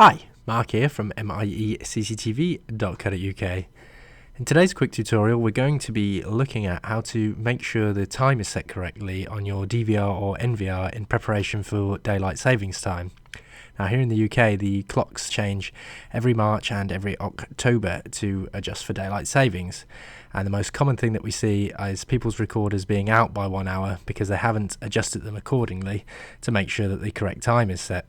Hi, Mark here from MIECCTV.co.uk. In today's quick tutorial we're going to be looking at how to make sure the time is set correctly on your DVR or NVR in preparation for daylight savings time. Now here in the UK the clocks change every March and every October to adjust for daylight savings, and the most common thing that we see is people's recorders being out by 1 hour because they haven't adjusted them accordingly to make sure that the correct time is set.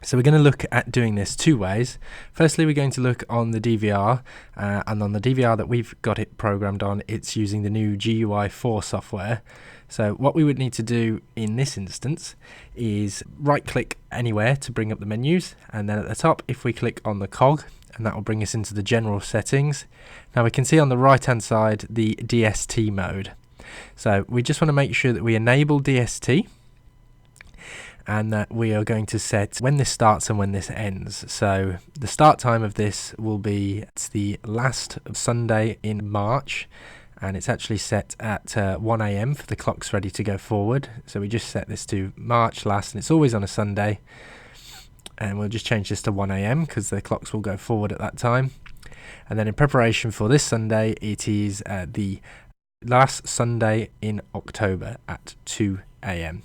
So we're going to look at doing this two ways. Firstly, we're going to look on the DVR, and on the DVR that we've got it programmed on, it's using the new GUI 4 software. So what we would need to do in this instance is right click anywhere to bring up the menus, and then at the top if we click on the cog, and that will bring us into the general settings. Now we can see on the right hand side the DST mode. So we just want to make sure that we enable DST, and that we are going to set when this starts and when this ends. So the start time of this will be the last Sunday in March, and it's actually set at 1 AM for the clocks ready to go forward. So we just set this to March last, and it's always on a Sunday, and we'll just change this to 1 AM because the clocks will go forward at that time. And then in preparation for this Sunday, it is the last Sunday in October at 2 AM.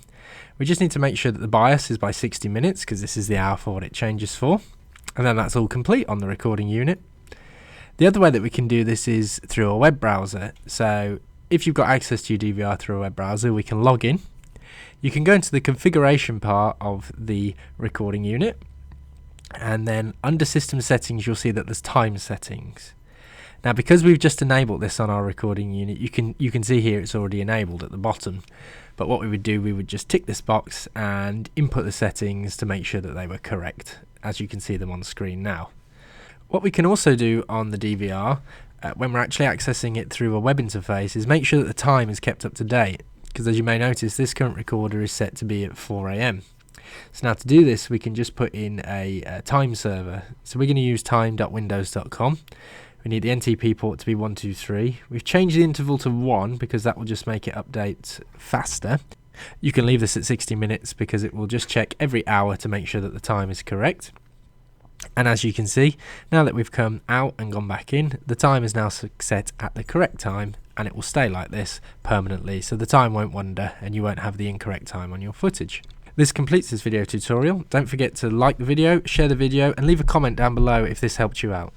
We just need to make sure that the bias is by 60 minutes because this is the hour for what it changes for, and then that's all complete on the recording unit. The other way that we can do this is through a web browser. So if you've got access to your DVR through a web browser, we can log in. You can go into the configuration part of the recording unit, and then under system settings you'll see that there's time settings. Now because we've just enabled this on our recording unit, you can see here it's already enabled at the bottom. But what we would do, we would just tick this box and input the settings to make sure that they were correct, as you can see them on the screen now. What we can also do on the DVR, when we're actually accessing it through a web interface, is make sure that the time is kept up to date, because as you may notice, this current recorder is set to be at 4 AM. So now to do this, we can just put in a time server. So we're going to use time.windows.com. We need the NTP port to be 123. We've changed the interval to 1 because that will just make it update faster. You can leave this at 60 minutes because it will just check every hour to make sure that the time is correct. And as you can see, now that we've come out and gone back in, the time is now set at the correct time, and it will stay like this permanently, so the time won't wander and you won't have the incorrect time on your footage. This completes this video tutorial. Don't forget to like the video, share the video, and leave a comment down below if this helped you out.